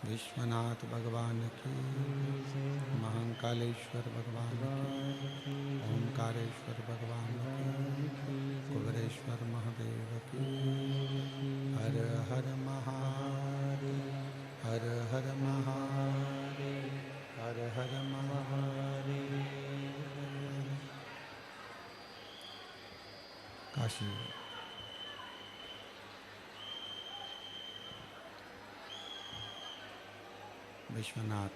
विश्वनाथ भगवान की, महाकालेश्वर भगवान की, ओंकारेश्वर भगवान की, कुबेरेश्वर महादेव की। हर हर महादेव, हर हर महादेव, हर हर महादेव। काशी विश्वनाथ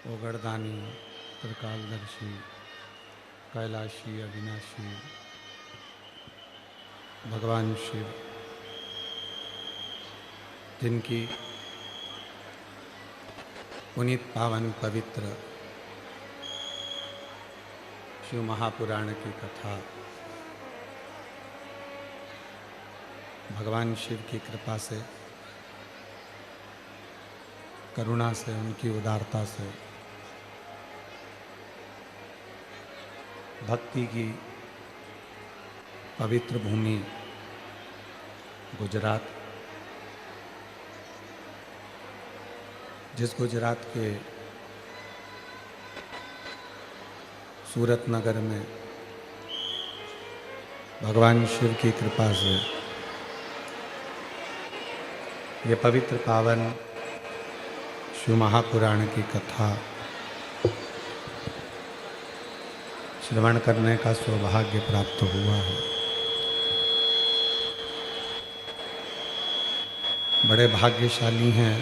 ओगड़दानी, त्रिकालदर्शी, कैलाशी, अविनाशी भगवान शिव, जिनकी पुनीत पावन पवित्र शिव महापुराण की कथा भगवान शिव की कृपा से, करुणा से, उनकी उदारता से भक्ति की पवित्र भूमि गुजरात, जिस गुजरात के सूरत नगर में भगवान शिव की कृपा से ये पवित्र पावन शिव महापुराण की कथा श्रवण करने का सौभाग्य प्राप्त हुआ है। बड़े भाग्यशाली हैं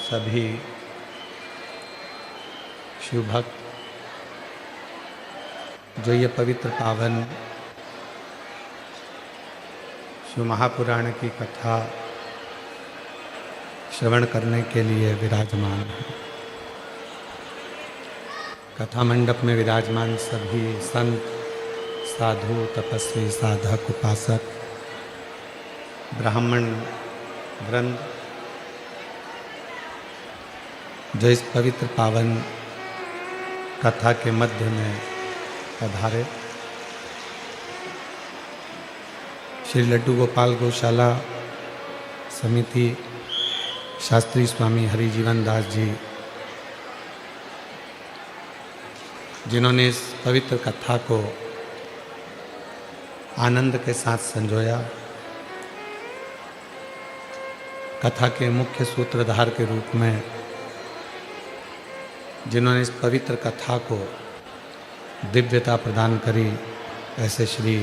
सभी शिव भक्त जो ये पवित्र पावन शिव महापुराण की कथा श्रवण करने के लिए विराजमान है। कथा मंडप में विराजमान सभी संत, साधु, तपस्वी, साधक, उपासक, ब्राह्मण वृंद जो इस पवित्र पावन कथा के मध्य में पधारे। श्री लड्डू गोपाल गौशाला समिति शास्त्री स्वामी हरिजीवन दास जी, जिन्होंने इस पवित्र कथा को आनंद के साथ संजोया। कथा के मुख्य सूत्रधार के रूप में जिन्होंने इस पवित्र कथा को दिव्यता प्रदान करी, ऐसे श्री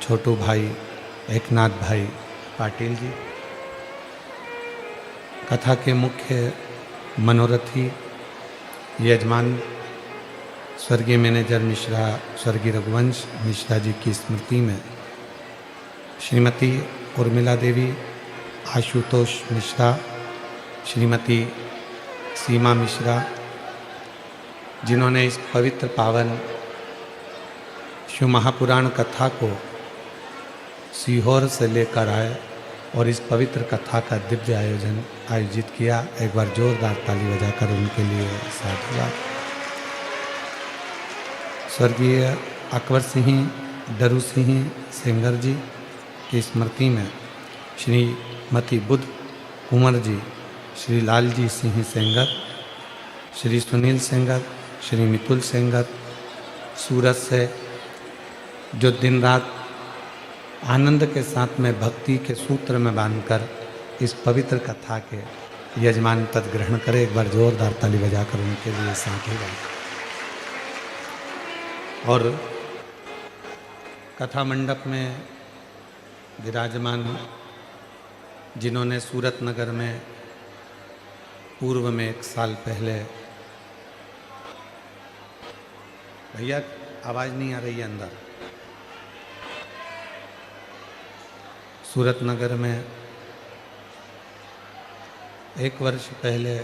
छोटू भाई एकनाथ भाई पाटिल जी। कथा के मुख्य मनोरथी यजमान स्वर्गीय मैनेजर मिश्रा, स्वर्गीय रघुवंश मिश्रा जी की स्मृति में श्रीमती उर्मिला देवी, आशुतोष मिश्रा, श्रीमती सीमा मिश्रा, जिन्होंने इस पवित्र पावन शिव महापुराण कथा को सीहोर से लेकर आए और इस पवित्र कथा का दिव्य आयोजित किया। एक बार जोरदार ताली बजाकर उनके लिए साधुवाद। स्वर्गीय अकबर सिंह, डरू सिंह सेंगर जी की स्मृति में श्रीमती बुद्ध कुंवर जी, श्री लालजी सिंह सेंगर, श्री सुनील सेंगर, श्री मितुल सेंगर, सूरत से जो दिन रात आनंद के साथ में भक्ति के सूत्र में बांधकर इस पवित्र कथा के यजमान पद ग्रहण करे। एक बार जोरदार ताली बजाकर उनके लिए साधुवाद। और कथा मंडप में विराजमान जिन्होंने सूरत नगर में पूर्व में 1 साल पहले, भैया आवाज़ नहीं आ रही है अंदर, सूरत नगर में 1 वर्ष पहले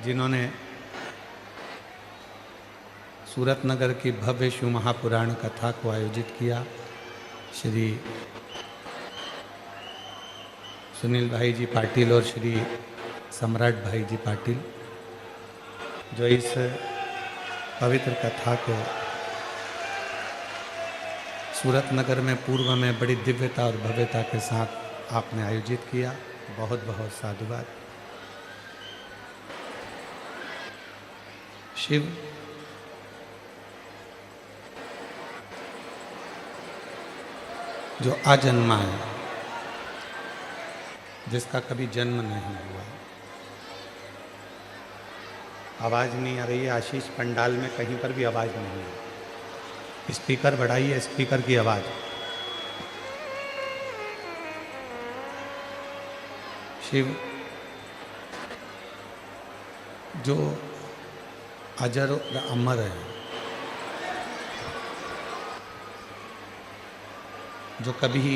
जिन्होंने सूरत नगर की भव्य शिव महापुराण कथा को आयोजित किया, श्री सुनील भाई जी पाटिल और श्री सम्राट भाई जी पाटिल, जो इस पवित्र कथा को सूरत नगर में पूर्व में बड़ी दिव्यता और भव्यता के साथ आपने आयोजित किया, बहुत बहुत साधुवाद। शिव जो अजन्मा है, जिसका कभी जन्म नहीं हुआ। आवाज नहीं आ रही है आशीष, पंडाल में कहीं पर भी आवाज नहीं है। स्पीकर बढ़ाइए, स्पीकर की आवाज। शिव जो अजर और अमर है, जो कभी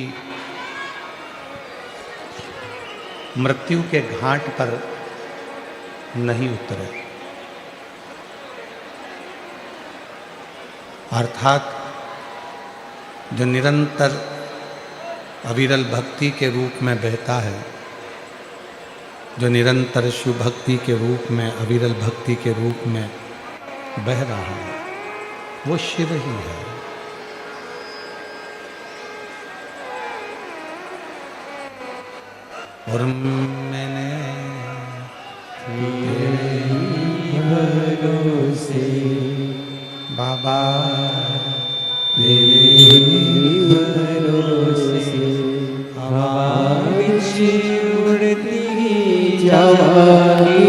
मृत्यु के घाट पर नहीं उतरे, अर्थात जो निरंतर अविरल भक्ति के रूप में बहता है, जो निरंतर शिव भक्ति के रूप में, अविरल भक्ति के रूप में बह रहा है, वो शिव ही है। और मैंने भरोसे बाबा तेरे भरोसे हवा विच उड़ती जागी,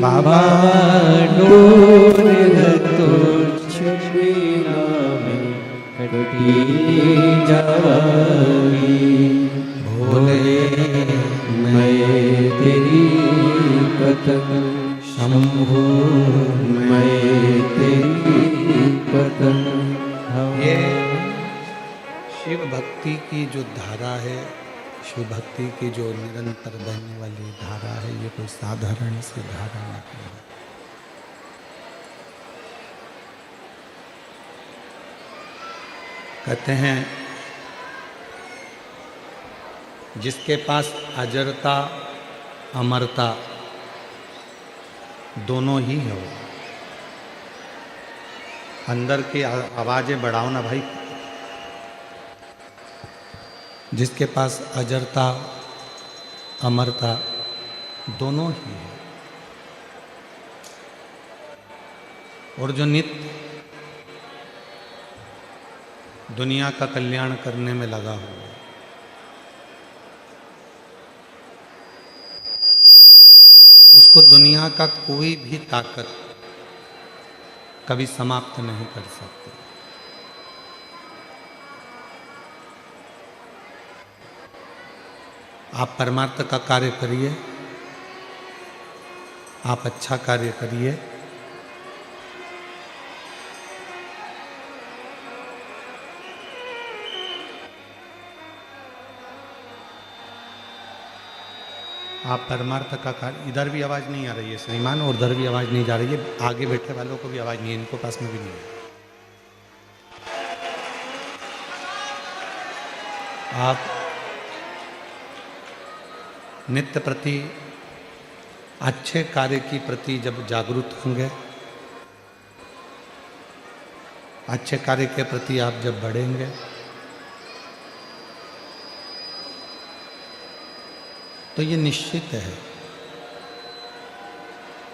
बाबा डोर तो छबिना में कटी जागी। भोले मैं तेरी पतंग, शंभो मैं तेरी पतंग। ये शिव भक्ति की जो धारा है, शिव भक्ति की जो निरंतर बहने वाली धारा है, ये कोई साधारण सी धारा नहीं है। कहते हैं जिसके पास अजरता अमरता दोनों ही है, वो अंदर की आवाजें बढ़ाओ ना भाई। जिसके पास अजरता अमरता दोनों ही है, और जो नित्य दुनिया का कल्याण करने में लगा हुआ है, उसको दुनिया का कोई भी ताकत कभी समाप्त नहीं कर सकती। आप परमार्थ का कार्य करिए, आप अच्छा कार्य करिए, आप परमार्थ का कार्य। इधर भी आवाज नहीं आ रही है श्रीमान, और उधर भी आवाज नहीं जा रही है, आगे बैठे वालों को भी आवाज नहीं है, इनको पास में भी नहीं है। आप नित्य प्रति अच्छे कार्य की प्रति जब जागरूक होंगे, अच्छे कार्य के प्रति आप जब बढ़ेंगे, तो ये निश्चित है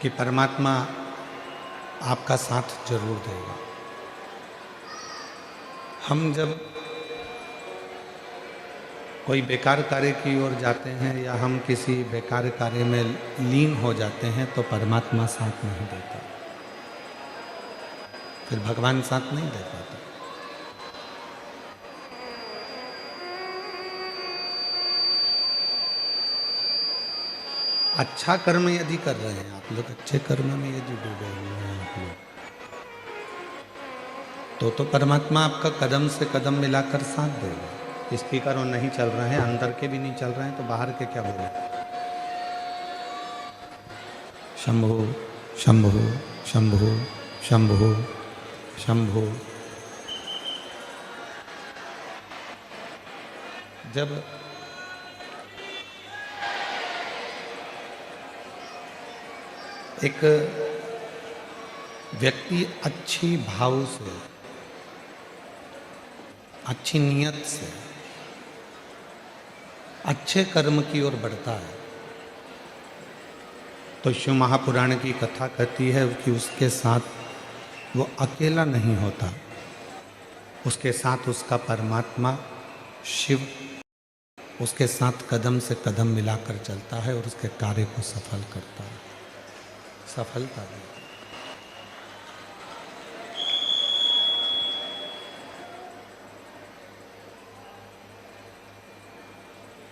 कि परमात्मा आपका साथ जरूर देगा। हम जब कोई बेकार कार्य की ओर जाते हैं या हम किसी बेकार कार्य में लीन हो जाते हैं, तो परमात्मा साथ नहीं देता, फिर भगवान साथ नहीं दे पाता। अच्छा कर्म यदि कर रहे हैं आप लोग, अच्छे कर्म में यदि डूबे हुए हैं आप लोग, तो परमात्मा आपका कदम से कदम मिलाकर साथ देगा। स्पीकर ऑन नहीं चल रहे हैं, अंदर के भी नहीं चल रहे हैं, तो बाहर के क्या बोले। शंभो शंभो शंभो शंभो शंभो। जब एक व्यक्ति अच्छी भाव से अच्छी नीयत से अच्छे कर्म की ओर बढ़ता है तो शिव महापुराण की कथा कहती है कि उसके साथ वो अकेला नहीं होता, उसके साथ उसका परमात्मा शिव उसके साथ कदम से कदम मिलाकर चलता है और उसके कार्य को सफल करता है, सफलता देता है।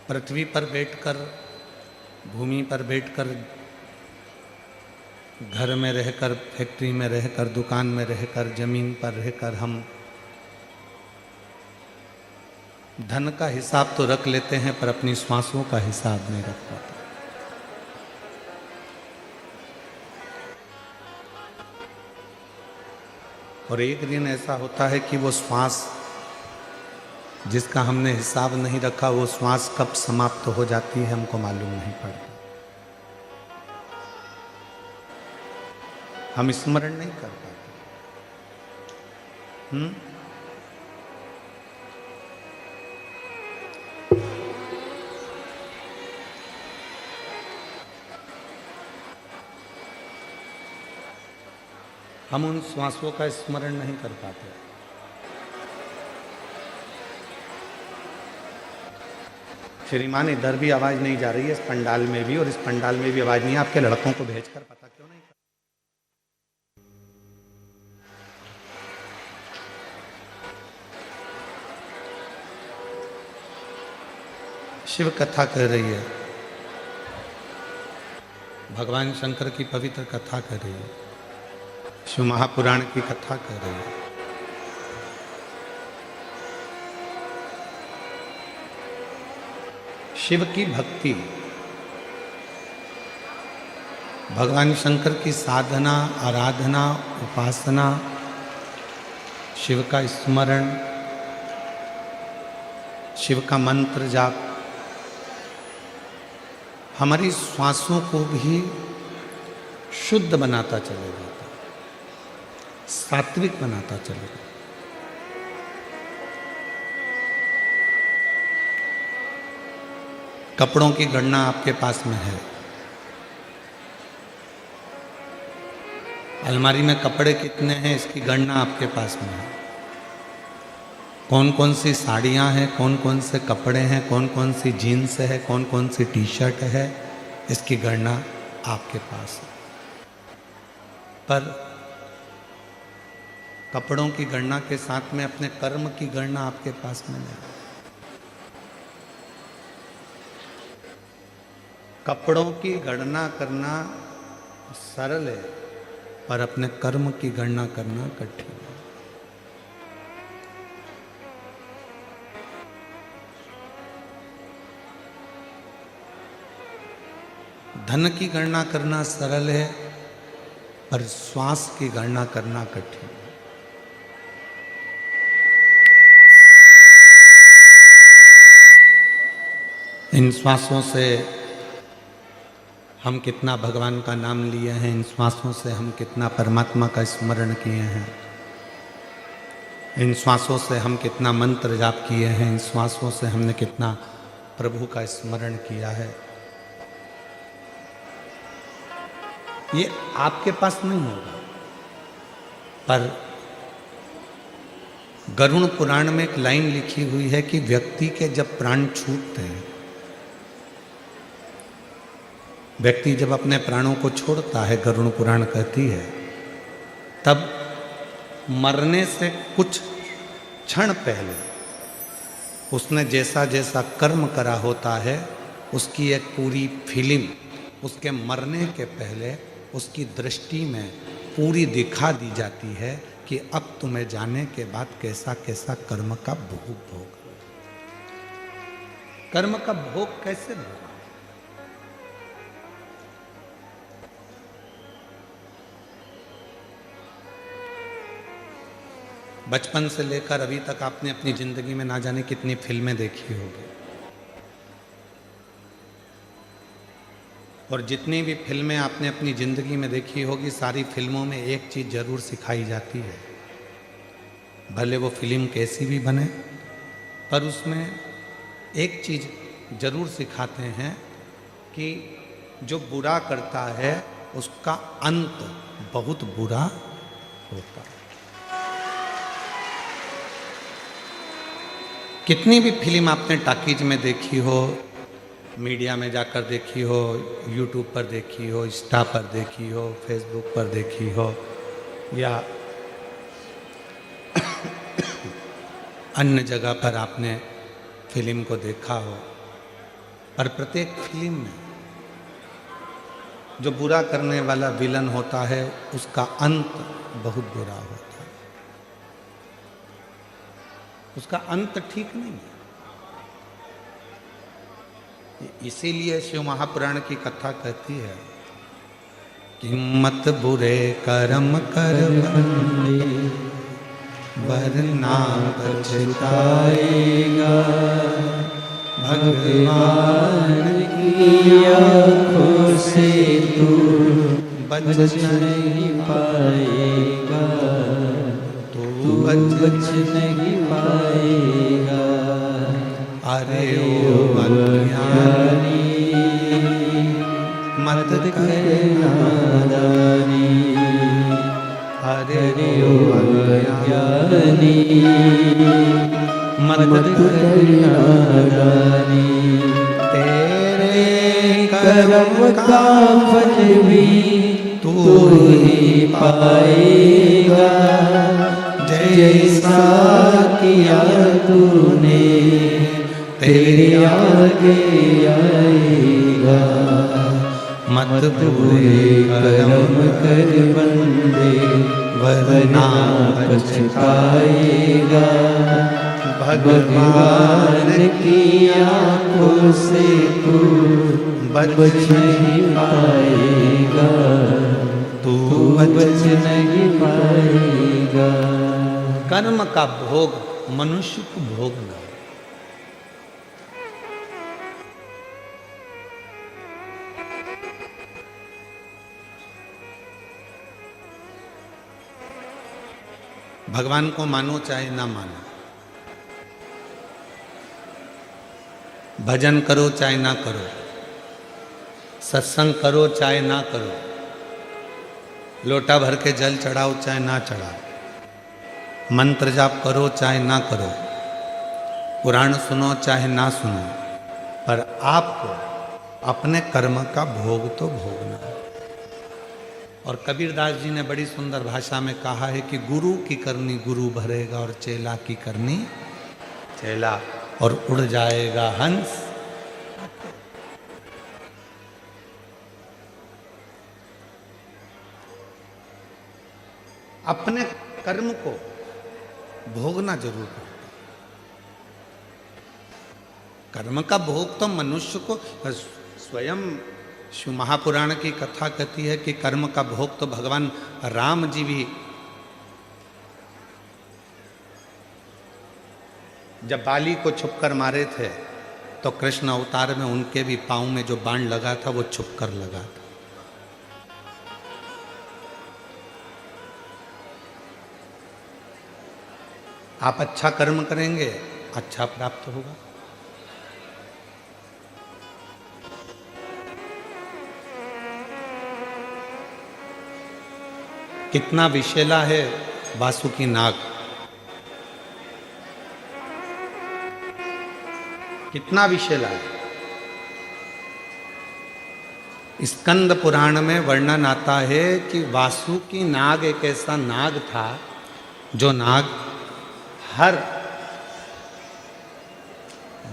पृथ्वी पर बैठकर, भूमि पर बैठकर, घर में रहकर, फैक्ट्री में रहकर, दुकान में रहकर, जमीन पर रहकर हम धन का हिसाब तो रख लेते हैं पर अपनी श्वासों का हिसाब नहीं रख पाते। और एक दिन ऐसा होता है कि वो श्वास जिसका हमने हिसाब नहीं रखा, वो श्वास कब समाप्त हो जाती है हमको मालूम नहीं पड़ता। हम स्मरण नहीं कर पाते। हम उन श्वासों का स्मरण नहीं कर पाते। श्रीमान, इधर भी आवाज नहीं जा रही है, इस पंडाल में भी, और इस पंडाल में भी आवाज नहीं है। आपके लड़कों को भेजकर पता क्यों नहीं? शिव कथा कह रही है, भगवान शंकर की पवित्र कथा कर रही है, शिव महापुराण की कथा कर रही है। शिव की भक्ति, भगवान शंकर की साधना, आराधना, उपासना, शिव का स्मरण, शिव का मंत्र जाप हमारी श्वासों को भी शुद्ध बनाता चलेगा, सात्विक बनाता चलेगा। कपड़ों की गणना आपके पास में है, अलमारी में कपड़े कितने हैं इसकी गणना आपके पास में है। कौन कौन सी साड़ियाँ हैं, कौन कौन से कपड़े हैं, कौन कौन सी जीन्स है, कौन कौन सी टी शर्ट है, इसकी गणना आपके पास है। पर कपड़ों की गणना के साथ में अपने कर्म की गणना आपके पास में नहीं। कपड़ों की गणना करना सरल है पर अपने कर्म की गणना करना कठिन है। धन की गणना करना सरल है पर श्वास की गणना करना कठिन है। इन श्वासों से हम कितना भगवान का नाम लिए हैं, इन श्वासों से हम कितना परमात्मा का स्मरण किए हैं, इन श्वासों से हम कितना मंत्र जाप किए हैं, इन श्वासों से हमने कितना प्रभु का स्मरण किया है, ये आपके पास नहीं होगा। पर गरुड़ पुराण में एक लाइन लिखी हुई है कि व्यक्ति के जब प्राण छूटते हैं, व्यक्ति जब अपने प्राणों को छोड़ता है, गरुड़ पुराण कहती है, तब मरने से कुछ क्षण पहले उसने जैसा जैसा कर्म करा होता है उसकी एक पूरी फिल्म उसके मरने के पहले उसकी दृष्टि में पूरी दिखा दी जाती है कि अब तुम्हें जाने के बाद कैसा कैसा कर्म का भोग, कर्म का भोग कैसे भोग। बचपन से लेकर अभी तक आपने अपनी जिंदगी में ना जाने कितनी फिल्में देखी होगी, और जितनी भी फिल्में आपने अपनी जिंदगी में देखी होगी, सारी फिल्मों में एक चीज जरूर सिखाई जाती है, भले वो फिल्म कैसी भी बने, पर उसमें एक चीज़ जरूर सिखाते हैं कि जो बुरा करता है उसका अंत बहुत बुरा होता है। कितनी भी फिल्म आपने टॉकीज में देखी हो, मीडिया में जाकर देखी हो, यूट्यूब पर देखी हो, इंस्टा पर देखी हो, फेसबुक पर देखी हो, या अन्य जगह पर आपने फिल्म को देखा हो, पर प्रत्येक फिल्म में जो बुरा करने वाला विलन होता है उसका अंत बहुत बुरा होता है, उसका अंत ठीक नहीं है। इसीलिए शिव महापुराण की कथा कहती है कि मत बुरे कर्म कर बंदे वरना पछताएगा, भगवान की आँखों से तू बच नहीं पाएगा, तू बच नहीं पाएगा। अरे ओ अज्ञानी मत कर नादानी, अरे ओ अज्ञानी मत कर नादानी। तेरे कर्म का फल भी तू ही पाएगा, जैसा किया तूने तेरे आगे आएगा। मत बुरे कर्म कर बंदे वरना पछताएगा, भगवान की आँखों से तू बच नहीं पाएगा, तू बच नहीं पाएगा। कर्म का भोग मनुष्य को भोगना, भगवान को मानो चाहे ना मानो, भजन करो चाहे ना करो, सत्संग करो चाहे ना करो, लोटा भर के जल चढ़ाओ चाहे ना चढ़ाओ, मंत्र जाप करो चाहे ना करो, पुराण सुनो चाहे ना सुनो, पर आपको अपने कर्म का भोग तो भोगना है। और कबीरदास जी ने बड़ी सुंदर भाषा में कहा है कि गुरु की करनी गुरु भरेगा और चेला की करनी चेला, और उड़ जाएगा हंस। अपने कर्म को भोगना जरूर है। कर्म का भोग तो मनुष्य को स्वयं शिव महापुराण की कथा कहती है कि कर्म का भोग तो भगवान राम जी भी जब बाली को छुपकर मारे थे तो कृष्ण अवतार में उनके भी पांव में जो बाण लगा था वो छुपकर लगा था। आप अच्छा कर्म करेंगे अच्छा प्राप्त होगा। कितना विषैला है वासुकी नाग, कितना विषैला है। स्कंद पुराण में वर्णन आता है कि वासुकी नाग एक ऐसा नाग था जो नाग हर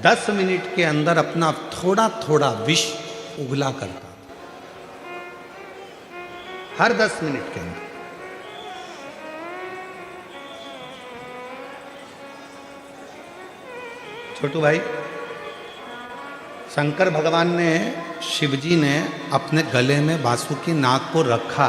10 मिनट के अंदर अपना थोड़ा थोड़ा विष उगला करता था, हर 10 मिनट के अंदर। छोटू भाई, शंकर भगवान ने, शिवजी ने अपने गले में वासुकी नाग को रखा,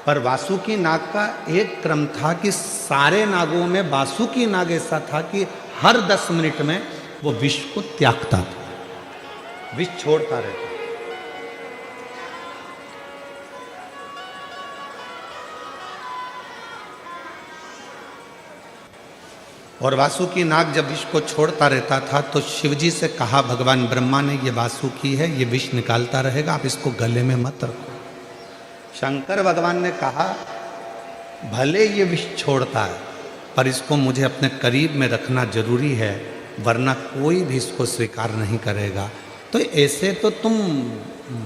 पर वासुकी नाग का एक क्रम था कि सारे नागों में वासुकी नाग ऐसा था कि हर 10 मिनट में वो विष को त्यागता था, विष छोड़ता रहता। और वासुकी नाग जब विष को छोड़ता रहता था तो शिवजी से कहा भगवान ब्रह्मा ने, ये वासुकी है, ये विष निकालता रहेगा, आप इसको गले में मत रखो। शंकर भगवान ने कहा भले ये विष छोड़ता है पर इसको मुझे अपने करीब में रखना जरूरी है, वरना कोई भी इसको स्वीकार नहीं करेगा, तो ऐसे तो तुम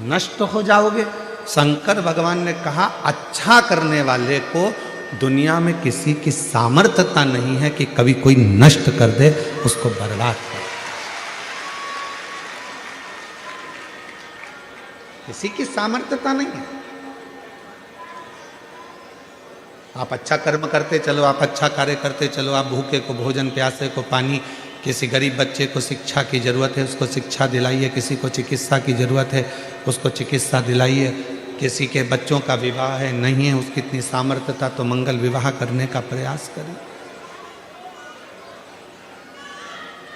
नष्ट हो जाओगे। शंकर भगवान ने कहा अच्छा करने वाले को दुनिया में किसी की सामर्थ्यता नहीं है कि कभी कोई नष्ट कर दे, उसको बर्बाद कर, किसी की सामर्थ्यता नहीं है। आप अच्छा कर्म करते चलो, आप अच्छा कार्य करते चलो, आप भूखे को भोजन, प्यासे को पानी, किसी गरीब बच्चे को शिक्षा की ज़रूरत है उसको शिक्षा दिलाइए, किसी को चिकित्सा की ज़रूरत है उसको चिकित्सा दिलाइए, किसी के बच्चों का विवाह है, नहीं है उसकी इतनी सामर्थ्यता तो मंगल विवाह करने का प्रयास करें,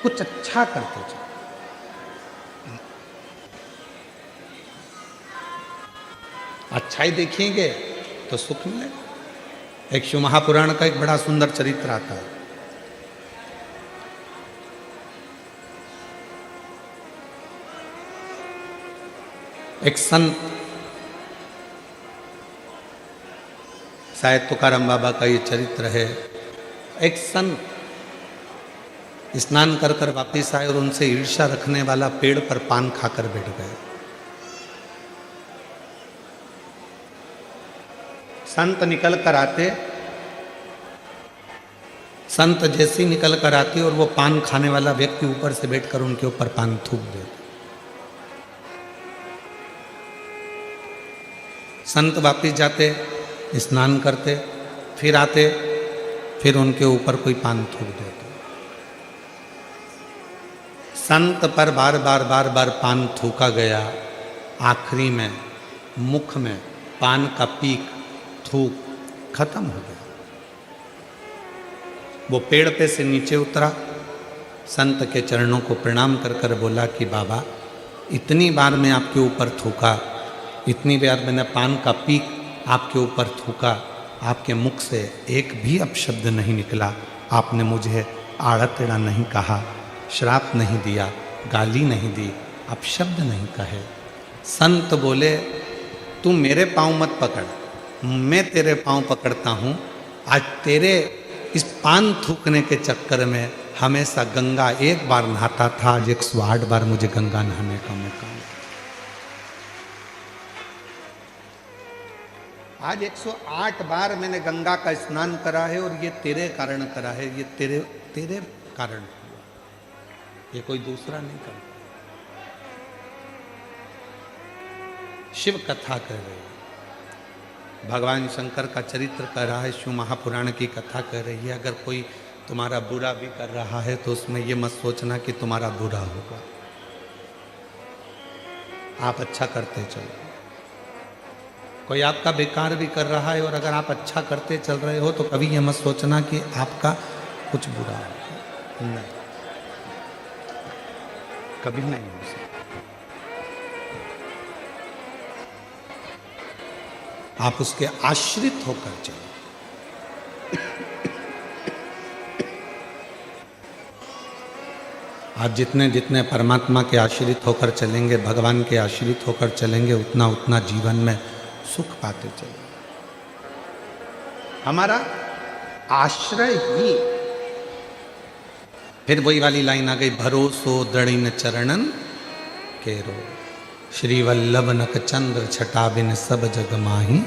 कुछ अच्छा करते चलो। अच्छाई देखेंगे तो सुख मिलेगा। एक शिव महापुराण का एक बड़ा सुंदर चरित्र आता है। एक संत, शायद तुकाराम बाबा का ये चरित्र है, एक संत स्नान कर कर वापिस आए और उनसे ईर्ष्या रखने वाला पेड़ पर पान खाकर बैठ गए। संत निकल कर आते, संत जैसे ही निकल कर आते और वो पान खाने वाला व्यक्ति ऊपर से बैठकर उनके ऊपर पान थूक देते। संत वापिस जाते, स्नान करते, फिर आते, फिर उनके ऊपर कोई पान थूक देते। संत पर बार बार बार बार पान थूका गया, आखिरी में मुख में पान का पीक थूक खत्म हो गया। वो पेड़ पे से नीचे उतरा, संत के चरणों को प्रणाम कर कर बोला कि बाबा इतनी बार मैं आपके ऊपर थूका, इतनी बार मैंने पान का पीक आपके ऊपर थूका, आपके मुख से एक भी अपशब्द नहीं निकला, आपने मुझे आड़ा टेढ़ा नहीं कहा, श्राप नहीं दिया, गाली नहीं दी, अपशब्द नहीं कहे। संत बोले तू मेरे पाँव मत पकड़, मैं तेरे पाँव पकड़ता हूँ। आज तेरे इस पान थूकने के चक्कर में हमेशा गंगा एक बार नहाता था, आज 108 बार मुझे गंगा नहाने का मौका मिला। आज 108 बार मैंने गंगा का स्नान करा है और ये तेरे कारण करा है, ये तेरे कारण हुआ, ये कोई दूसरा नहीं करता। शिव कथा कर रहे हैं, भगवान शंकर का चरित्र कर रहा है, शिव महापुराण की कथा कर रही है। अगर कोई तुम्हारा बुरा भी कर रहा है तो उसमें ये मत सोचना कि तुम्हारा बुरा होगा, आप अच्छा करते चलो। कोई आपका बेकार भी कर रहा है और अगर आप अच्छा करते चल रहे हो तो कभी ये मत सोचना कि आपका कुछ बुरा होगा, नहीं, कभी नहीं हो सकता। आप उसके आश्रित होकर चलो। आप जितने जितने परमात्मा के आश्रित होकर चलेंगे, भगवान के आश्रित होकर चलेंगे, उतना उतना जीवन में सुख पाते चलेंगे। हमारा आश्रय ही, फिर वही वाली लाइन आ गई, भरोसो दृढ़ चरणन केरो, श्री वल्लभ नक चंद्र छटा बिन सब जग माही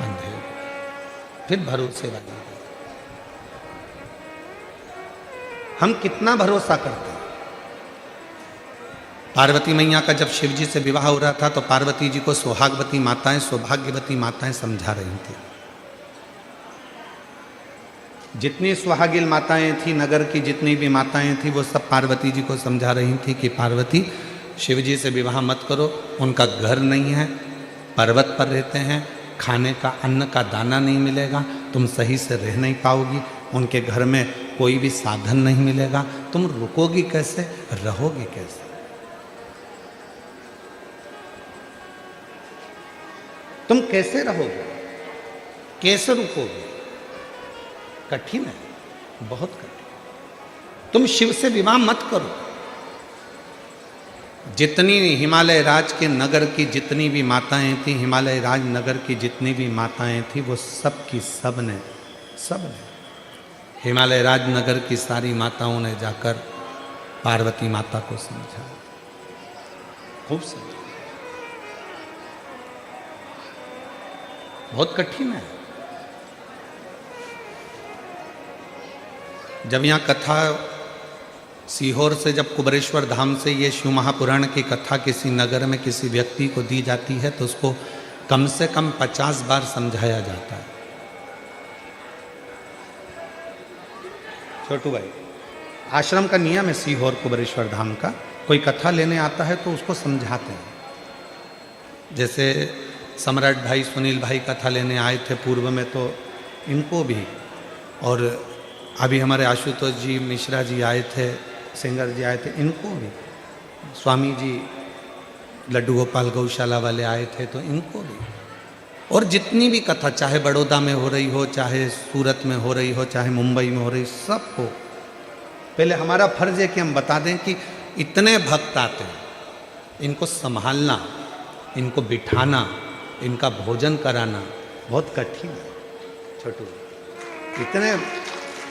अंधेरो। फिर भरोसे वाली, हम कितना भरोसा करते हैं। पार्वती मैया का जब शिव जी से विवाह हो रहा था तो पार्वती जी को सुहागवती माताएं, सौभाग्यवती माताएं समझा रही थी। जितनी सुहागिल माताएं थी, नगर की जितनी भी माताएं थी, वो सब पार्वती जी को समझा रही थी कि पार्वती शिव जी से विवाह मत करो, उनका घर नहीं है, पर्वत पर रहते हैं, खाने का अन्न का दाना नहीं मिलेगा, तुम सही से रह नहीं पाओगी, उनके घर में कोई भी साधन नहीं मिलेगा, तुम रुकोगी कैसे, रहोगी कैसे। तुम कैसे रहोगे, कैसे रुकोगे, कठिन है, बहुत कठिन। तुम शिव से विवाह मत करो। जितनी हिमालय राज के नगर की जितनी भी माताएं थी, हिमालय राज नगर की जितनी भी माताएं थी, वो सब की सब ने हिमालय राज नगर की सारी माताओं ने जाकर पार्वती माता को समझा, खूब समझा। बहुत कठिन है। जब यहाँ कथा सीहोर से, जब कुबरेश्वर धाम से ये शिव महापुराण की कथा किसी नगर में किसी व्यक्ति को दी जाती है तो उसको कम से कम 50 बार समझाया जाता है। छोटू भाई, आश्रम का नियम है सीहोर कुबरेश्वर धाम का, कोई कथा लेने आता है तो उसको समझाते हैं। जैसे सम्राट भाई सुनील भाई कथा लेने आए थे पूर्व में, तो इनको भी, और अभी हमारे आशुतोष जी मिश्रा जी आए थे, सिंगर जी आए थे, इनको भी, स्वामी जी लड्डू गोपाल गौशाला वाले आए थे तो इनको भी, और जितनी भी कथा चाहे बड़ौदा में हो रही हो, चाहे सूरत में हो रही हो, चाहे मुंबई में हो रही, सबको पहले हमारा फर्ज है कि हम बता दें कि इतने भक्त आते हैं, इनको संभालना, इनको बिठाना, इनका भोजन कराना बहुत कठिन है। छोटू, इतने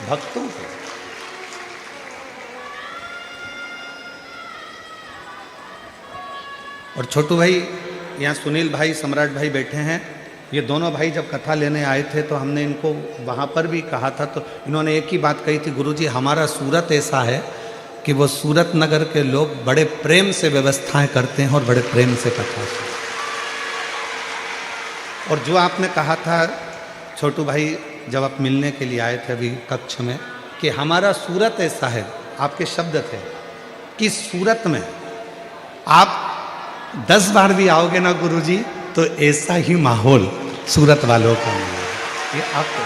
भक्तों को और छोटू भाई, यहाँ सुनील भाई सम्राट भाई बैठे हैं, ये दोनों भाई जब कथा लेने आए थे तो हमने इनको वहाँ पर भी कहा था, तो इन्होंने एक ही बात कही थी, गुरुजी हमारा सूरत ऐसा है कि वो सूरत नगर के लोग बड़े प्रेम से व्यवस्थाएं करते हैं और बड़े प्रेम से कथा सुनते हैं। और जो आपने कहा था छोटू भाई जब आप मिलने के लिए आए थे अभी कक्ष में, कि हमारा सूरत ऐसा है, आपके शब्द थे कि सूरत में आप 10 बार भी आओगे ना गुरुजी तो ऐसा ही माहौल सूरत वालों का मिलेगा। ये आपको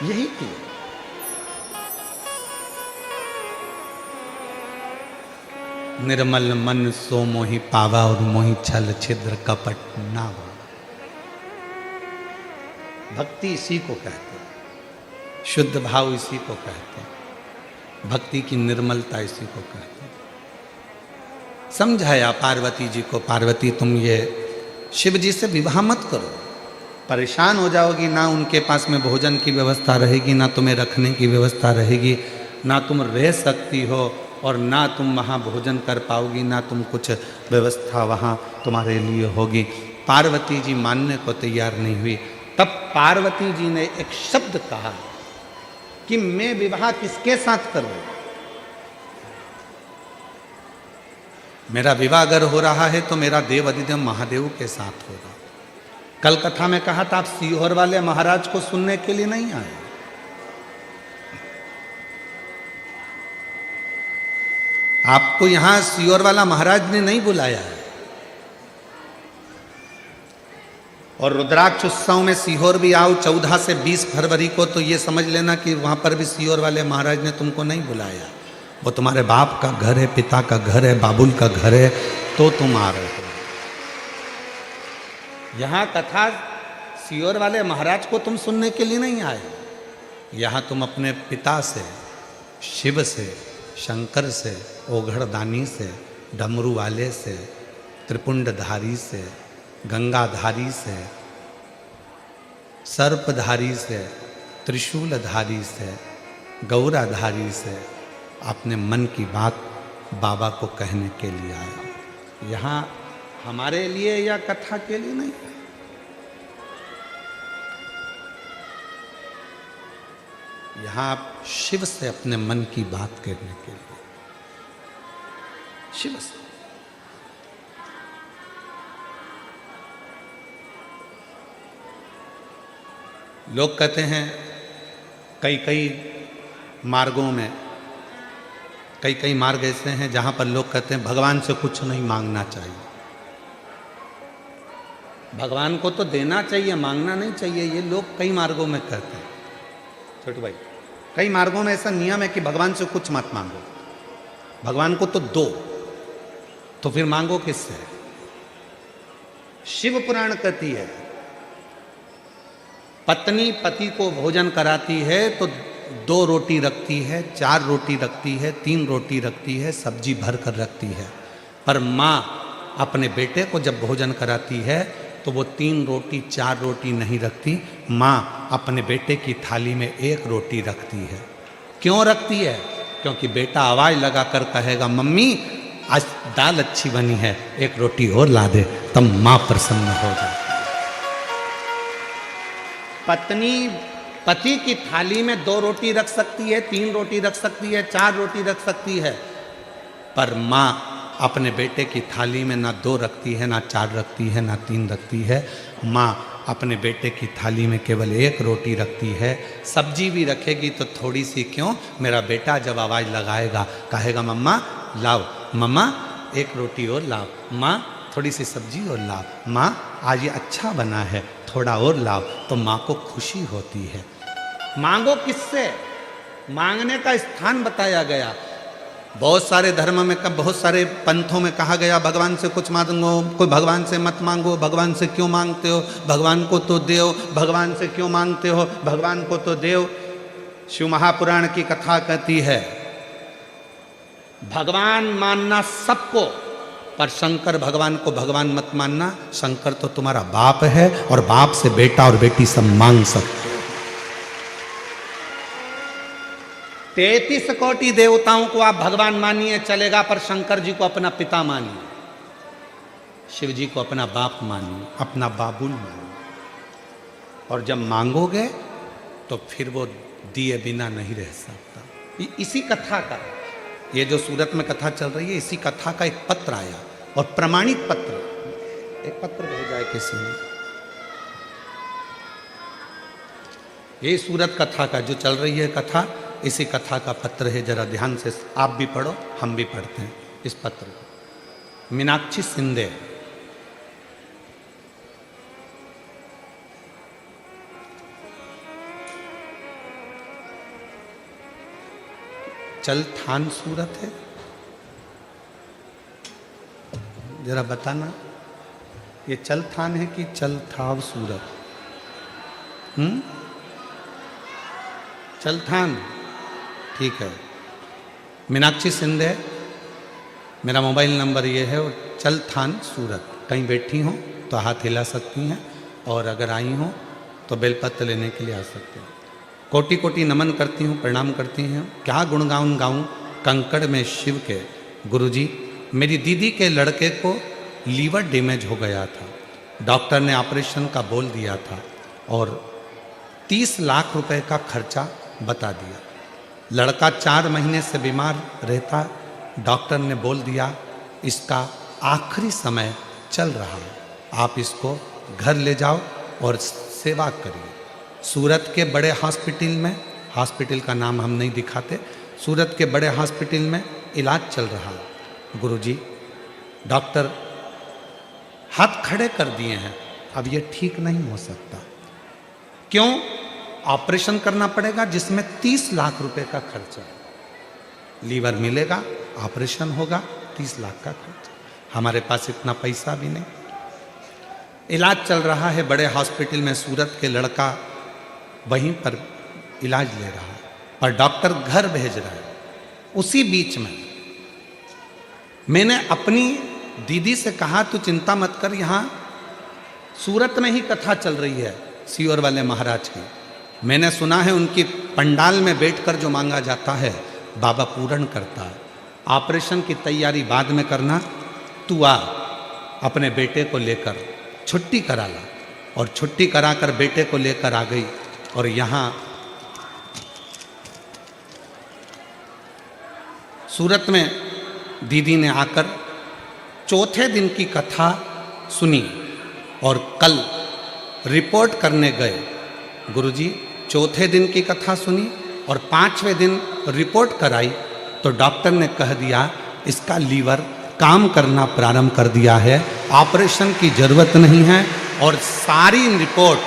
यही की निर्मल मन सो मोहि पावा और मोहि छल छिद्र कपट ना हो। भक्ति इसी को कहते हैं, शुद्ध भाव इसी को कहते हैं, भक्ति की निर्मलता इसी को कहते हैं। समझाया पार्वती जी को, पार्वती तुम ये शिव जी से विवाह मत करो, परेशान हो जाओगी, ना उनके पास में भोजन की व्यवस्था रहेगी, ना तुम्हें रखने की व्यवस्था रहेगी, ना तुम रह सकती हो और ना तुम वहाँ भोजन कर पाओगी, ना तुम कुछ व्यवस्था वहाँ तुम्हारे लिए होगी। पार्वती जी मानने को तैयार नहीं हुई। तब पार्वती जी ने एक शब्द कहा कि मैं विवाह किसके साथ करूं? मेरा विवाह अगर हो रहा है तो मेरा देव अधिदेव महादेव के साथ होगा। कल कथा में कहा था आप सीहोर वाले महाराज को सुनने के लिए नहीं आए, आपको यहां सीहोर वाला महाराज ने नहीं बुलाया है। और रुद्राक्ष उत्सव में सीहोर भी आओ 14 से 20 फरवरी को, तो ये समझ लेना कि वहां पर भी सीहोर वाले महाराज ने तुमको नहीं बुलाया। वो तुम्हारे बाप का घर है, पिता का घर है, बाबुल का घर है, तो तुम आ रहे हो। यहाँ कथा सीहोर वाले महाराज को तुम सुनने के लिए नहीं आए, यहाँ तुम अपने पिता से, शिव से, शंकर से, ओघड़दानी से, डमरू वाले से, त्रिपुंडधारी से, गंगाधारी से, सर्पधारी से, त्रिशूलधारी से, गौराधारी से अपने मन की बात बाबा को कहने के लिए आया। यहाँ हमारे लिए या कथा के लिए नहीं, यहाँ आप शिव से अपने मन की बात कहने के लिए, शिव से। लोग कहते हैं कई कई मार्गों में, कई कई मार्ग ऐसे हैं जहां पर लोग कहते हैं भगवान से कुछ नहीं मांगना चाहिए। भगवान को तो देना चाहिए, मांगना नहीं चाहिए, ये लोग कई मार्गों में कहते हैं। छोटू भाई, कई मार्गों में ऐसा नियम है कि भगवान से कुछ मत मांगो, भगवान को तो दो, तो फिर मांगो किससे? शिव पुराण कहती है पत्नी पति को भोजन कराती है तो 2 रोटी रखती है, 4 रोटी रखती है, 3 रोटी रखती है, सब्जी भर कर रखती है। पर माँ अपने बेटे को जब भोजन कराती है तो वो 3 रोटी 4 रोटी नहीं रखती, माँ अपने बेटे की थाली में 1 रोटी रखती है। क्यों रखती है? क्योंकि बेटा आवाज़ लगा कर कहेगा, मम्मी आज दाल अच्छी बनी है, 1 रोटी और ला दे, तब माँ प्रसन्न हो जाए। पत्नी पति की थाली में 2 रोटी रख सकती है, 3 रोटी रख सकती है, 4 रोटी रख सकती है, पर माँ अपने बेटे की थाली में ना 2 रखती है, ना 4 रखती है, ना 3 रखती है। माँ अपने बेटे की थाली में केवल 1 रोटी रखती है। सब्जी भी रखेगी तो थोड़ी सी क्यों, मेरा बेटा जब आवाज़ लगाएगा कहेगा मम्मा लाओ, मम्मा 1 रोटी और लाओ, माँ थोड़ी सी सब्जी और लाओ, माँ आज ये अच्छा बना है थोड़ा और लाओ, तो माँ को खुशी होती है। मांगो किससे? मांगने का स्थान बताया गया। बहुत सारे धर्म में, बहुत सारे पंथों में कहा गया भगवान से कुछ मांगो, कोई भगवान से मत मांगो, भगवान से क्यों मांगते हो, भगवान को तो देओ, भगवान से क्यों मांगते हो, भगवान को तो देओ। शिव महापुराण की कथा कहती है भगवान मानना सबको, पर शंकर भगवान को भगवान मत मानना, शंकर तो तुम्हारा बाप है और बाप से बेटा और बेटी सब मांग सकते हो। 33 कोटि देवताओं को आप भगवान मानिए चलेगा, पर शंकर जी को अपना पिता मानिए, शिव जी को अपना बाप मानिए, अपना बाबुल मानिए, और जब मांगोगे तो फिर वो दिए बिना नहीं रह सकता। इसी कथा का, ये जो सूरत में कथा चल रही है, इसी कथा का एक पत्र आया, और प्रमाणित पत्र, एक पत्र भेजा है किसी ने, ये सूरत कथा का जो चल रही है कथा, इसी कथा का पत्र है। जरा ध्यान से आप भी पढ़ो, हम भी पढ़ते हैं इस पत्र को। मीनाक्षी सिंधे, चलथान सूरत है, जरा बताना ये चलथान है कि चलथाव सूरत? चलथान, ठीक है। मीनाक्षी सिंधे, मेरा मोबाइल नंबर ये है, और चलथान सूरत। कहीं बैठी हों तो हाथ हिला सकती हैं, और अगर आई हों तो बेलपत्र लेने के लिए आ सकते हैं। कोटि कोटि नमन करती हूँ, प्रणाम करती हैं। क्या गुणगान गाऊं कंकड़ में शिव के। गुरुजी, मेरी दीदी के लड़के को लीवर डैमेज हो गया था, डॉक्टर ने ऑपरेशन का बोल दिया था, और 30 लाख रुपए का खर्चा बता दिया। लड़का 4 महीने से बीमार रहता, डॉक्टर ने बोल दिया इसका आखिरी समय चल रहा है, आप इसको घर ले जाओ और सेवा करिए। सूरत के बड़े हॉस्पिटल में, हॉस्पिटल का नाम हम नहीं दिखाते, सूरत के बड़े हॉस्पिटल में इलाज चल रहा है। गुरुजी, डॉक्टर हाथ खड़े कर दिए हैं, अब ये ठीक नहीं हो सकता। क्यों? ऑपरेशन करना पड़ेगा जिसमें 30 लाख रुपए का खर्चा है। लीवर मिलेगा, ऑपरेशन होगा, 30 लाख का खर्चा, हमारे पास इतना पैसा भी नहीं। इलाज चल रहा है बड़े हॉस्पिटल में, सूरत के लड़का वहीं पर इलाज ले रहा है, और डॉक्टर घर भेज रहा है। उसी बीच में मैंने अपनी दीदी से कहा तू चिंता मत कर, यहाँ सूरत में ही कथा चल रही है सीहोर वाले महाराज की, मैंने सुना है उनकी पंडाल में बैठकर जो मांगा जाता है बाबा पूर्ण करता है। ऑपरेशन की तैयारी बाद में करना, तू आ अपने बेटे को लेकर छुट्टी करा ला। और छुट्टी कराकर बेटे को लेकर आ गई, और यहाँ सूरत में दीदी ने आकर 4थे दिन की कथा सुनी, और कल रिपोर्ट करने गए। गुरुजी, 4थे दिन की कथा सुनी और 5वें दिन रिपोर्ट कराई, तो डॉक्टर ने कह दिया इसका लीवर काम करना प्रारंभ कर दिया है, ऑपरेशन की जरूरत नहीं है। और सारी रिपोर्ट,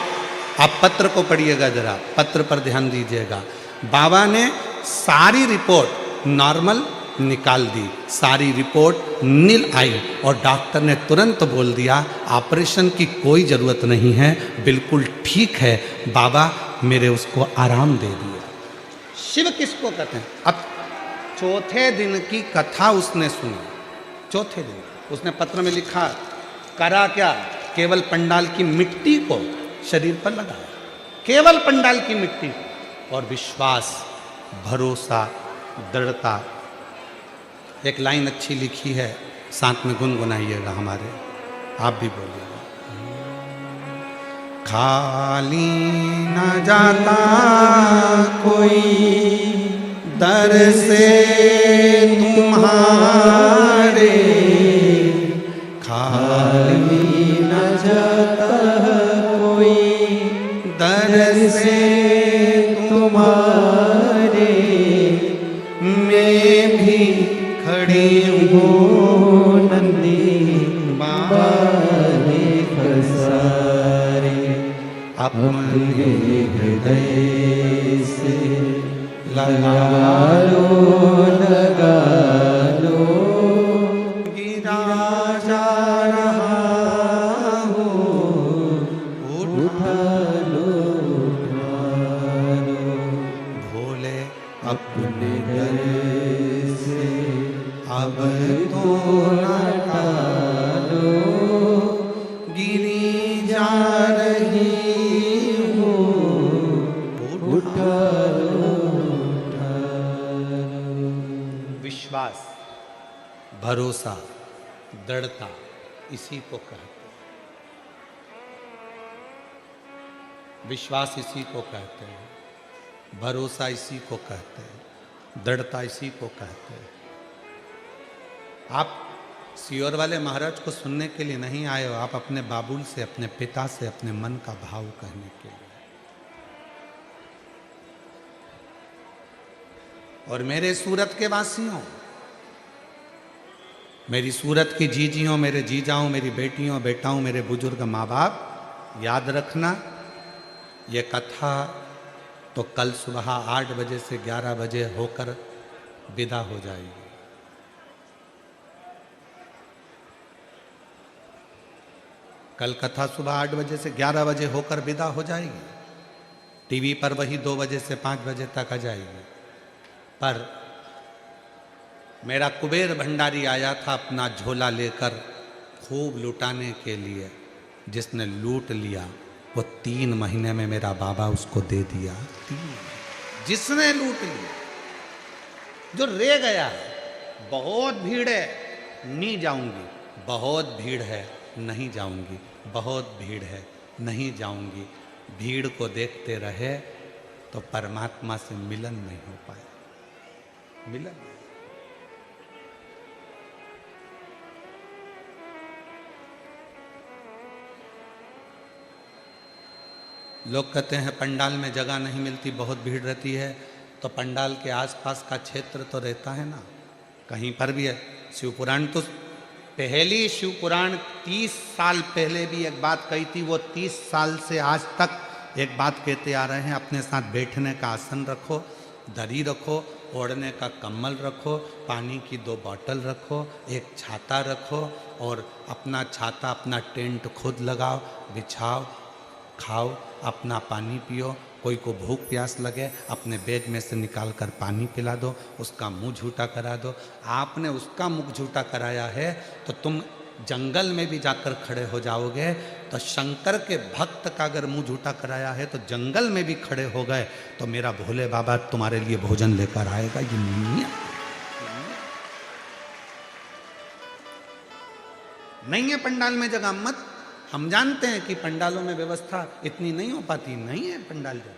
आप पत्र को पढ़िएगा जरा, पत्र पर ध्यान दीजिएगा, बाबा ने सारी रिपोर्ट नॉर्मल निकाल दी, सारी रिपोर्ट नील आई, और डॉक्टर ने तुरंत बोल दिया ऑपरेशन की कोई ज़रूरत नहीं है, बिल्कुल ठीक है, बाबा मेरे उसको आराम दे दिया। शिव किसको कहते हैं? अब चौथे दिन की कथा उसने सुनी, चौथे दिन उसने पत्र में लिखा, करा क्या, केवल पंडाल की मिट्टी को शरीर पर लगाया, केवल पंडाल की मिट्टी, और विश्वास, भरोसा, दृढ़ता। एक लाइन अच्छी लिखी है, साथ में गुनगुनाइएगा हमारे, आप भी बोलिएगा। खाली न जाता कोई दर से तुम्हारे, खाली न जाता कोई दर से तुम्हारे, मैं भी खड़ी हूँ नंदी बारे खसारे, अपने हृदय से लगा लो, गिरा जा रहा हूँ, उठा लो, भोले अपने दर से अब तो न टालो, गिरी जा रही हूँ, उठा लो। विश्वास, भरोसा, दृढ़ता, इसी को कहते हैं। विश्वास इसी को कहते हैं, भरोसा इसी को कहते हैं, दृढ़ता इसी को कहते हैं। आप सियोर वाले महाराज को सुनने के लिए नहीं आए हो, आप अपने बाबुल से, अपने पिता से, अपने मन का भाव कहने के लिए। और मेरे सूरत के वासियों, मेरी सूरत की जीजियों, मेरे जीजाओं, मेरी बेटियों, बेटाओं, मेरे बुजुर्ग माँ बाप, याद रखना, ये कथा तो कल सुबह 8 बजे से 11 बजे होकर विदा हो जाएगी। कल कथा सुबह 8 बजे से 11 बजे होकर विदा हो जाएगी। टीवी पर वही 2 बजे से 5 बजे तक आ जाएगी। पर मेरा कुबेर भंडारी आया था अपना झोला लेकर खूब लुटाने के लिए, जिसने लूट लिया वो 3 महीने में मेरा बाबा उसको दे दिया। जिसने लूट लिया, जो रह गया है, बहुत भीड़ है नहीं जाऊंगी, बहुत भीड़ है नहीं जाऊंगी, बहुत भीड़ है नहीं जाऊंगी, भीड़ को देखते रहे तो परमात्मा से मिलन नहीं हो पाए। मिलन, लोग कहते हैं पंडाल में जगह नहीं मिलती, बहुत भीड़ रहती है, तो पंडाल के आसपास का क्षेत्र तो रहता है ना, कहीं पर भी है। शिवपुराण तो पहली शिवपुराण 30 साल पहले भी एक बात कही थी, वो 30 साल से आज तक एक बात कहते आ रहे हैं, अपने साथ बैठने का आसन रखो, दरी रखो, ओढ़ने का कम्बल रखो, पानी की 2 बॉटल रखो, एक छाता रखो, और अपना छाता, अपना टेंट खुद लगाओ, बिछाओ, खाओ, अपना पानी पियो। कोई को भूख प्यास लगे, अपने बैग में से निकाल कर पानी पिला दो, उसका मुंह झूठा करा दो। आपने उसका मुंह झूठा कराया है तो तुम जंगल में भी जाकर खड़े हो जाओगे, तो शंकर के भक्त का अगर मुंह झूठा कराया है तो जंगल में भी खड़े हो गए तो मेरा भोले बाबा तुम्हारे लिए भोजन लेकर आएगा। ये नहीं है पंडाल में जगह मत। हम जानते हैं कि पंडालों में व्यवस्था इतनी नहीं हो पाती, नहीं है पंडाल जगह,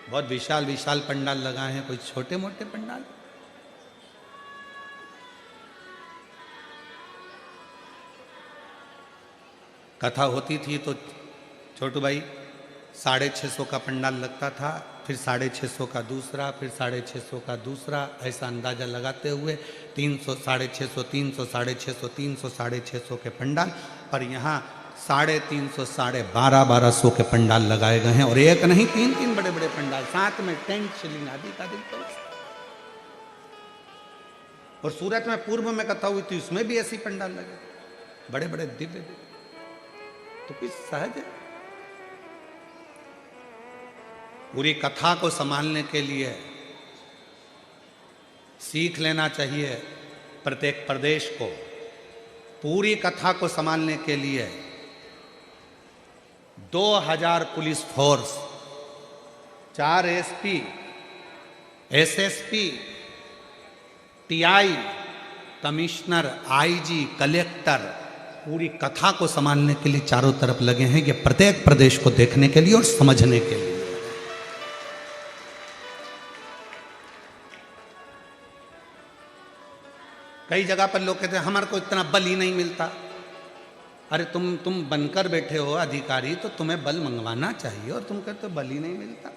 बहुत विशाल विशाल पंडाल लगाए हैं, कोई छोटे मोटे पंडाल। कथा होती थी तो छोटू भाई 650 का पंडाल लगता था, फिर 650 का दूसरा, फिर 650 का दूसरा, ऐसा अंदाजा लगाते हुए 300, 650, 300, 650, 300, 650 के पंडाल। पर यहाँ 350, 1250 के पंडाल लगाए गए हैं, और एक नहीं 3 बड़े बड़े पंडाल, साथ में टेंट, शिलिंग आदि का दिन। और सूरत में पूर्व में कथा हुई थी, उसमें भी ऐसी पंडाल लगे, बड़े बड़े दिव्य। तो कुछ सहज है। पूरी कथा को संभालने के लिए सीख लेना चाहिए प्रत्येक प्रदेश को। पूरी कथा को संभालने के लिए 2000 police force, 4 SP, SSP, TI, commissioner, IG, collector पूरी कथा को संभालने के लिए चारों तरफ लगे हैं, ये प्रत्येक प्रदेश को देखने के लिए और समझने के लिए। कई जगह पर लोग कहते हैं हमारे को इतना बल ही नहीं मिलता। अरे तुम बनकर बैठे हो अधिकारी, तो तुम्हें बल मंगवाना चाहिए, और तुम कहते हो बल ही नहीं मिलता।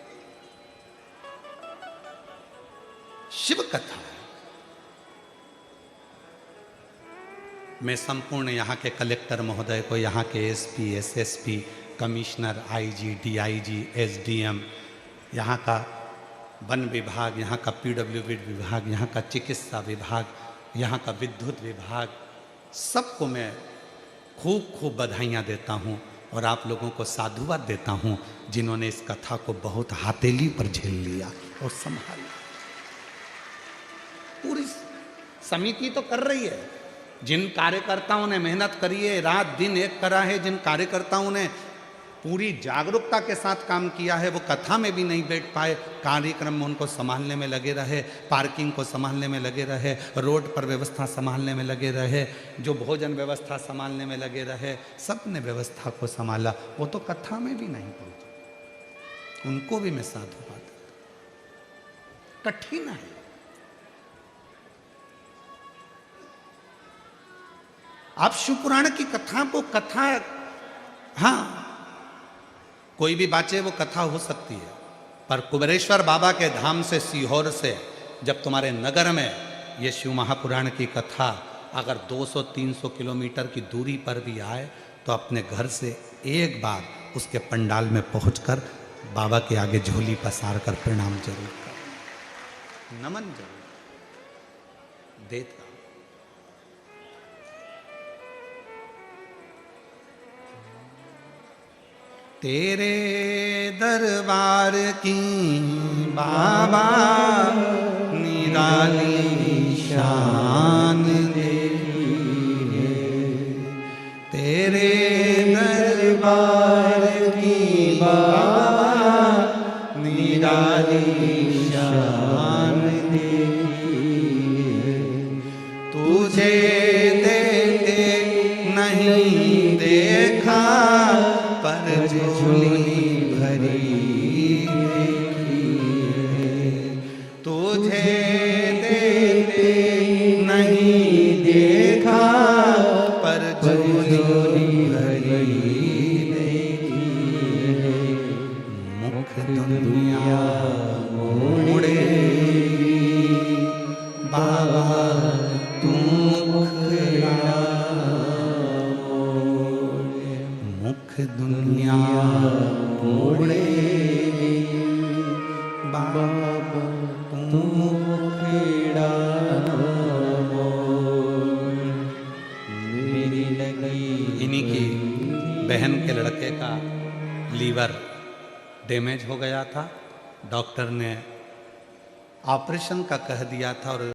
शिव कथा मैं संपूर्ण यहाँ के कलेक्टर महोदय को, यहाँ के SP, SSP, commissioner, IG, DIG, SDM, यहाँ का वन विभाग, यहाँ का पीडब्ल्यूडी विभाग, यहाँ का चिकित्सा विभाग, यहाँ का विद्युत विभाग, सबको मैं खूब खूब बधाइयाँ देता हूँ और आप लोगों को साधुवाद देता हूँ जिन्होंने इस कथा को बहुत हथेली पर झेल लिया और संभाला। पूरी समिति तो कर रही है, जिन कार्यकर्ताओं ने मेहनत करी है, रात दिन एक करा है, जिन कार्यकर्ताओं ने पूरी जागरूकता के साथ काम किया है, वो कथा में भी नहीं बैठ पाए, कार्यक्रम में उनको संभालने में लगे रहे, पार्किंग को संभालने में लगे रहे, रोड पर व्यवस्था संभालने में लगे रहे, जो भोजन व्यवस्था संभालने में लगे रहे, सब ने व्यवस्था को संभाला। वो तो कथा में भी नहीं पहुंचे, उनको भी मैं साधुवाद देता। कठिन है। आप शिवपुराण की कथा को कथा, हाँ कोई भी बाचे वो कथा हो सकती है, पर कुबेरेश्वर बाबा के धाम से, सीहोर से जब तुम्हारे नगर में ये शिव महापुराण की कथा अगर 200-300 किलोमीटर की दूरी पर भी आए, तो अपने घर से एक बार उसके पंडाल में पहुंचकर बाबा के आगे झोली पसार कर प्रणाम जरूर कर, नमन जरूर देता। तेरे दरबार की बाबा निराली शान देखी है, तेरे दरबार की बाबा निराली शान देखी है। तुझे देते नहीं देखा, पर झोली भरी देखी है। तुझे देते नहीं देखा, पर झोली भरी देखी है। मुख दुनिया मोड़े बाबा तू मुखड़ा, मुख दुनिया मोड़े बाबा तू मुखड़ा मेरी लगी। इन्हीं की बहन के लड़के का लीवर डैमेज हो गया था, डॉक्टर ने ऑपरेशन का कह दिया था और